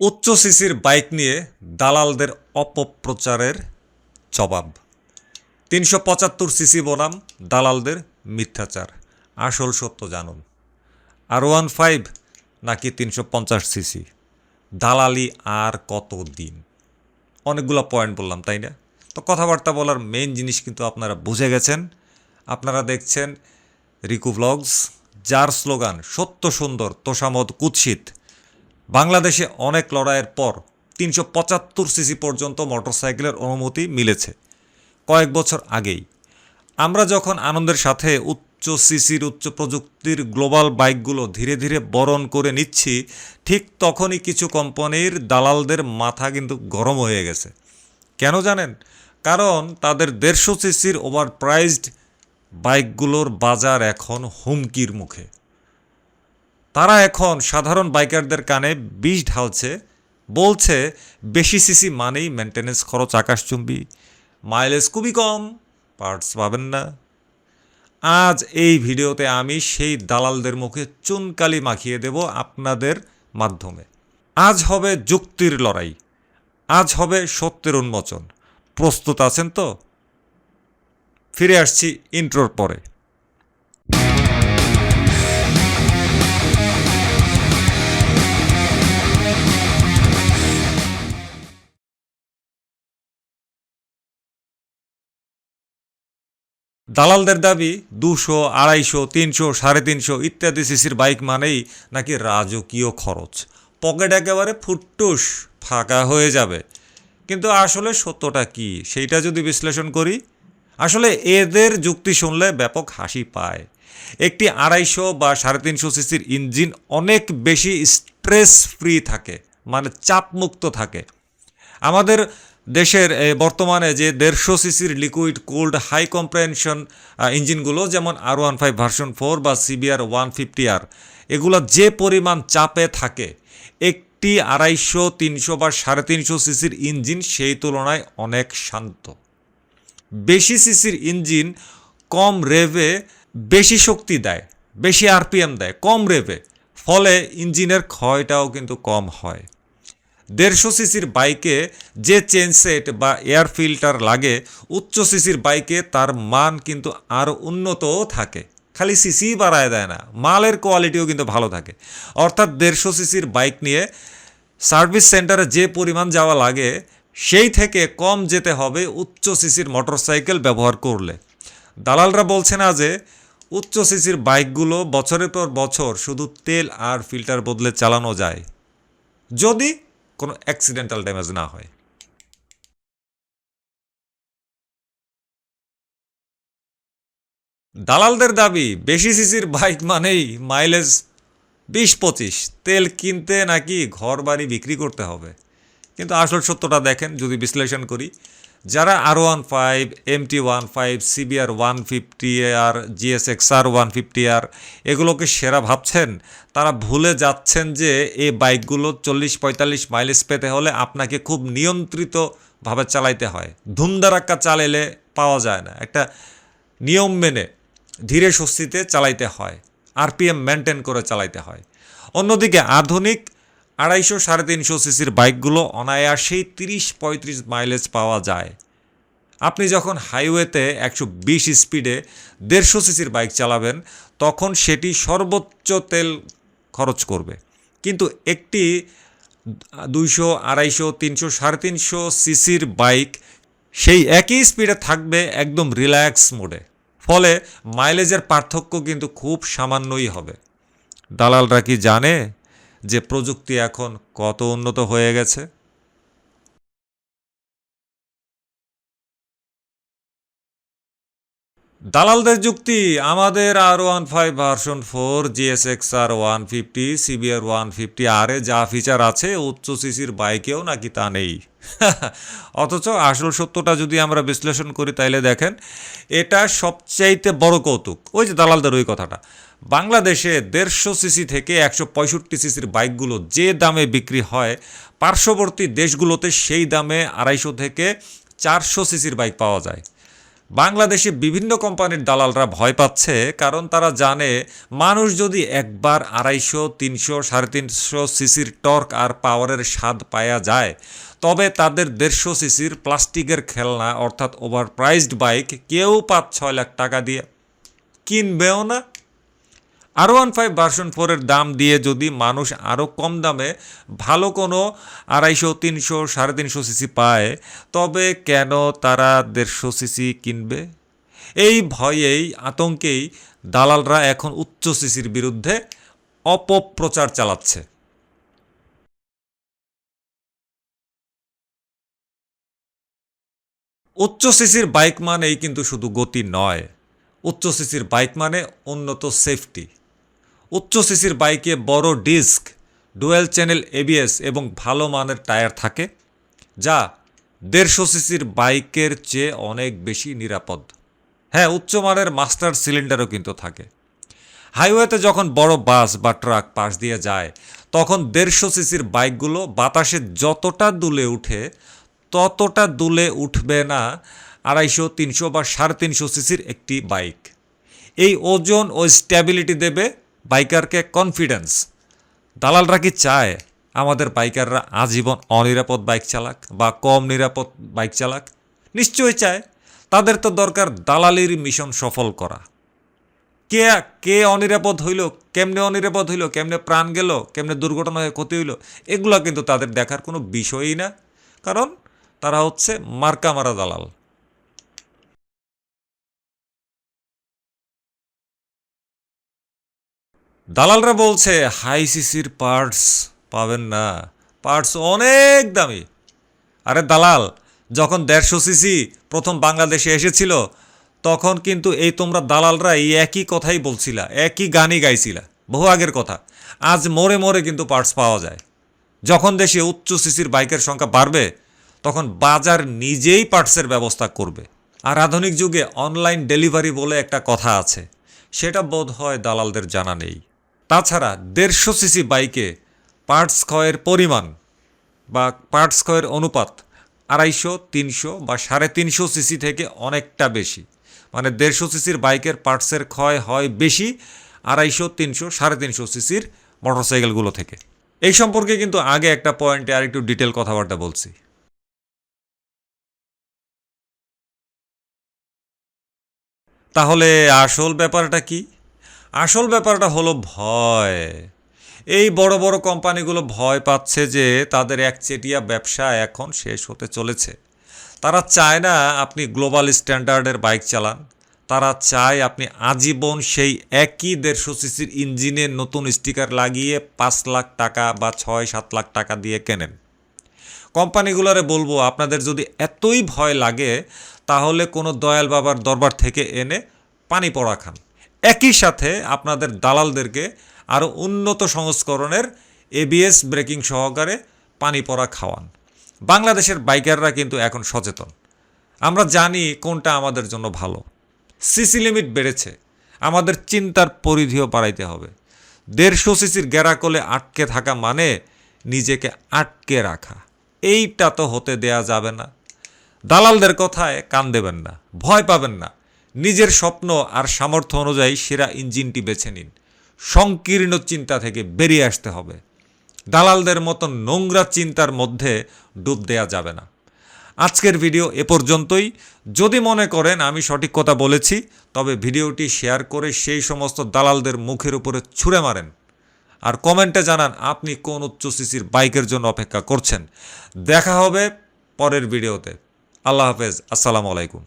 উচ্চ সিসির বাইক নিয়ে দালালদের অপপ্রচারের জবাব। ৩৭৫ সিসি বনাম দালালদের মিথ্যাচার। আসল সত্য জানুন। R15 নাকি ৩৫০ সিসি, দালালি আর কত দিন? অনেকগুলো পয়েন্ট বললাম, তাই না? তো কথাবার্তা বলার মেইন জিনিস কিন্তু আপনারা বুঝে গেছেন। আপনারা দেখছেন রিকু ভ্লগস, যার স্লোগান সত্য সুন্দর তোষামোদ কুৎসিত। বাংলাদেশে অনেক লড়াইয়ের পর ৩৭৫ সিসি পর্যন্ত মোটরসাইকেলের অনুমতি মিলেছে কয়েক বছর আগেই। আমরা যখন আনন্দের সাথে উচ্চ সিসির উচ্চ প্রযুক্তির গ্লোবাল বাইকগুলো ধীরে ধীরে বরণ করে নিচ্ছি, ঠিক তখনই কিছু কোম্পানির দালালদের মাথা কিন্তু গরম হয়ে গেছে। কেন জানেন? কারণ তাদের ১৫০ সিসির ওভার প্রাইজড বাইকগুলোর বাজার এখন হুমকির মুখে। তারা এখন সাধারণ বাইকারদের কানে বিষ ঢালছে, বলছে বেশি সিসি মানেই মেনটেন্যান্স খরচ আকাশচুম্বী, মাইলেজ খুবই কম, পার্টস পাবেন না। আজ এই ভিডিওতে আমি সেই দালালদের মুখে চুনকালি মাখিয়ে দেব আপনাদের মাধ্যমে। আজ হবে যুক্তির লড়াই, আজ হবে সত্যের উন্মোচন। প্রস্তুত আছেন তো? ফিরে আসছি ইন্ট্রোর পরে। দালালদের দাবি ২০০, ২৫০, ৩০০, ৩৫০ ইত্যাদি সিসির বাইক মানেই নাকি রাজকীয় খরচ, পকেট একেবারে ফুটটুস ফাঁকা হয়ে যাবে। কিন্তু আসলে সত্যটা কি সেইটা যদি বিশ্লেষণ করি, আসলে এদের যুক্তি শুনলে ব্যাপক হাসি পায়। একটি ২৫০ বা ৩৫০ সিসির ইঞ্জিন অনেক বেশি স্ট্রেস ফ্রি থাকে, মানে চাপমুক্ত থাকে। আমাদের দেশের বর্তমানে যে ১৫০ সিসির লিকুইড কুলড হাই কম্প্রেনশন ইঞ্জিনগুলো, যেমন R15 ভার্সন 4 বা CBR 150R, এগুলো যে পরিমাণ চাপে থাকে, একটি ২৫০, ৩০০ বা ৩৫০ সিসির ইঞ্জিন সেই তুলনায় অনেক শান্ত। বেশি সিসির ইঞ্জিন কম রেভে বেশি শক্তি দেয়, বেশি RPM দেয় কম রেভে, ফলে ইঞ্জিনের ক্ষয়টাও কিন্তু কম হয়। ১৫০ সিসির বাইকে যে চেন সেট বা এয়ার ফিল্টার লাগে, উচ্চ সিসির বাইকে তার মান কিন্তু আরও উন্নতও থাকে। খালি সিসি বাড়ায় দেয় না, মালের কোয়ালিটিও কিন্তু ভালো থাকে। অর্থাৎ ১৫০ সিসির বাইক নিয়ে সার্ভিস সেন্টারে যে পরিমাণ যাওয়া লাগে, সেই থেকে কম যেতে হবে উচ্চ সিসির মোটরসাইকেল ব্যবহার করলে। দালালরা বলছে না যে উচ্চ সিসির বাইকগুলো বছরের পর বছর শুধু তেল আর ফিল্টার বদলে চালানো যায়, যদি কোনো অ্যাক্সিডেন্টাল ড্যামেজ না হয়। দালালদের দাবি বেশি সিসির বাইক মানেই মাইলেজ ২০-২৫, তেল কিনতে নাকি ঘর বাড়ি বিক্রি করতে হবে। কিন্তু আসল সত্যটা দেখেন যদি বিশ্লেষণ করি, যারা R15, MT15, CBR 150R, GSX-R 150R এগুলোকে সেরা ভাবছেন, তারা ভুলে যাচ্ছেন যে এই বাইকগুলো ৪০-৪৫ মাইলেজ পেতে হলে আপনাকে খুব নিয়ন্ত্রিতভাবে চালাইতে হয়। ধুমধারাক্কা চালাইলে পাওয়া যায় না, একটা নিয়ম মেনে ধীরে সুস্থিতে চালাইতে হয়, RPM মেনটেন করে চালাইতে হয়। অন্যদিকে আধুনিক ২৫০, ৩৫০ সিসির বাইকগুলো অনায়াসেই ৩০-৩৫ মাইলেজ পাওয়া যায়। আপনি যখন হাইওয়েতে ১২০ স্পিডে ১৫০ সিসির বাইক চালাবেন, তখন সেটি সর্বোচ্চ তেল খরচ করবে। কিন্তু একটি ২০০, ২৫০, ৩০০, ৩৫০ সিসির বাইক সেই একই স্পিডে থাকবে একদম রিল্যাক্স মোডে, ফলে মাইলেজের পার্থক্য কিন্তু খুব সামান্যই হবে। দালালরা কি জানে যে প্রযুক্তি এখন কত উন্নত হয়ে গেছে? দালালদের যুক্তি, আমাদের R15 version 4, GSX-R 150, CBR 150R এ যা ফিচার আছে উচ্চ সিসির বাইকেও নাকি তা নেই। অথচ আসল সত্যটা যদি আমরা বিশ্লেষণ করি, তাইলে দেখেন এটা সবচাইতে বড় কৌতুক। ওই যে দালালদের ওই কথাটা, বাংলাদেশে ১৫০ সিসি থেকে ১৬৫ সিসির বাইকগুলো যে দামে বিক্রি হয়, পার্শ্ববর্তী দেশগুলোতে সেই দামে ২৫০ থেকে ৪০০ সিসির বাইক পাওয়া যায়। বাংলাদেশে বিভিন্ন কোম্পানির দালালরা ভয় পাচ্ছে, কারণ তারা জানে মানুষ যদি একবার 250, 300, 350 সিসির টর্ক আর পাওয়ারের স্বাদ পাওয়া যায়, তবে তাদের 150 সিসির প্লাস্টিকের খেলনা অর্থাৎ ওভার প্রাইসড বাইক কেউ 5-6 লাখ টাকা দিয়ে কিনবেও না। R15 ভার্সন 4-এর দাম দিয়ে যদি মানুষ আরও কম দামে ভালো কোনো 250, 300, 350 সিসি পায়, তবে কেন তারা 150 সিসি কিনবে? এই ভয়েই, আতঙ্কেই দালালরা এখন উচ্চ সিসির বিরুদ্ধে অপপ্রচার চালাচ্ছে। উচ্চ সিসির বাইক মানেই কিন্তু শুধু গতি নয়, উচ্চ সিসির বাইক মানে উন্নত সেফটি। উচ্চ সিসির বাইকে বড় ডিস্ক, ডুয়েল চ্যানেল ABS এবং ভালো মানের টায়ার থাকে, যা 150 সিসির বাইকের চেয়ে অনেক বেশি নিরাপদ। হ্যাঁ, উচ্চমানের মাস্টার সিলিন্ডারও কিন্তু থাকে। হাইওয়েতে যখন বড় বাস বা ট্রাক পাশ দিয়ে যায়, তখন 150 সিসির বাইকগুলো বাতাসে যতটা দুলে উঠে ততটা দুলে উঠবে না 250, 300 বা 350 সিসির একটি বাইক। এই ওজন ও স্ট্যাবিলিটি দেবে বাইকারকে কনফিডেন্স। দালালরা কি চায় আমাদের বাইকাররা আজীবন অনিরাপদ বাইক চালাক বা কম নিরাপদ বাইক চালাক? নিশ্চয়ই চায়। তাদের তো দরকার দালালির মিশন সফল করা। কে কে অনিরাপদ হইল, কেমনে অনিরাপদ হইল, কেমনে প্রাণ গেল, কেমনে দুর্ঘটনা হয়ে ক্ষতি হইল, এগুলো কিন্তু তাদের দেখার কোনো বিষয়ই না, কারণ তারা হচ্ছে মার্কা মারা দালাল। দালালরা বলছে হাই সিসির পার্টস পাবেন না, পার্টস অনেক দামি। আরে দালাল, যখন 150 সিসি প্রথম বাংলাদেশে এসেছিল, তখন কিন্তু এই তোমরা দালালরা এই একই কথাই বলছিলা, একই গানই গাইছিলা, বহু আগের কথা। আজ মোড়ে মোড়ে কিন্তু পার্টস পাওয়া যায়। যখন দেশে উচ্চ সিসির বাইকের সংখ্যা বাড়বে, তখন বাজার নিজেই পার্টসের ব্যবস্থা করবে। আর আধুনিক যুগে অনলাইন ডেলিভারি বলে একটা কথা আছে, সেটা বোধ হয় দালালদের জানা নেই। তাছাড়া 150 সিসি বাইকে পার্টস ক্ষয়ের পরিমাণ বা পার্টস ক্ষয়ের অনুপাত 250, 300 বা 350 সিসি থেকে অনেকটা বেশি। মানে 150 সিসির বাইকের পার্টসের ক্ষয় হয় বেশি 250, 300, 350 সিসির মোটরসাইকেলগুলো থেকে। এই সম্পর্কে কিন্তু আগে একটা পয়েন্টে আর একটু ডিটেল কথাবার্তা বলছি। তাহলে আসল ব্যাপারটা কি? আসল ব্যাপারটা হলো ভয়। এই বড় বড় কোম্পানিগুলো ভয় পাচ্ছে যে তাদের একচেটিয়া ব্যবসা এখন শেষ হতে চলেছে। তারা চায় না আপনি গ্লোবাল স্ট্যান্ডার্ডের বাইক চালান। তারা চায় আপনি আজীবন সেই একই 150 সিসির ইঞ্জিনে নতুন স্টিকার লাগিয়ে 5 লাখ টাকা বা 6-7 লাখ টাকা দিয়ে কেনেন। কোম্পানিগুলোরে বলবো, আপনাদের যদি এতই ভয় লাগে, তাহলে কোনো দয়াল বাবার দরবার থেকে এনে পানি পড়া খান। একই সাথে আপনাদের দালালদেরকে আরও উন্নত সংস্করণের ABS ব্রেকিং সহকারে পানি পড়া খাওয়ান। বাংলাদেশের বাইকাররা কিন্তু এখন সচেতন। আমরা জানি কোনটা আমাদের জন্য ভালো। সিসি লিমিট বেড়েছে, আমাদের চিন্তার পরিধিও বাড়াইতে হবে। 150 সিসির গ্যারাকলে আটকে থাকা মানে নিজেকে আটকে রাখা। এইটা তো হতে দেয়া যাবে না। দালালদের কথায় কান দেবেন না, ভয় পাবেন না। নিজের স্বপ্ন আর সামর্থ্য অনুযায়ী সেরা ইঞ্জিনটি বেছে নিন। সংকীর্ণ চিন্তা থেকে বেরিয়ে আসতে হবে। দালালদের মতো নোংরা চিন্তার মধ্যে ডুব দেয়া যাবে না। আজকের ভিডিও এ পর্যন্তই। যদি মনে করেন আমি সঠিক কথা বলেছি, তবে ভিডিওটি শেয়ার করে সেই সমস্ত দালালদের মুখের উপরে ছুঁড়ে মারেন। আর কমেন্টে জানান আপনি কোন উচ্চ সিসির বাইকের জন্য অপেক্ষা করছেন। দেখা হবে পরের ভিডিওতে। আল্লাহ হাফেজ, আসসালামু আলাইকুম।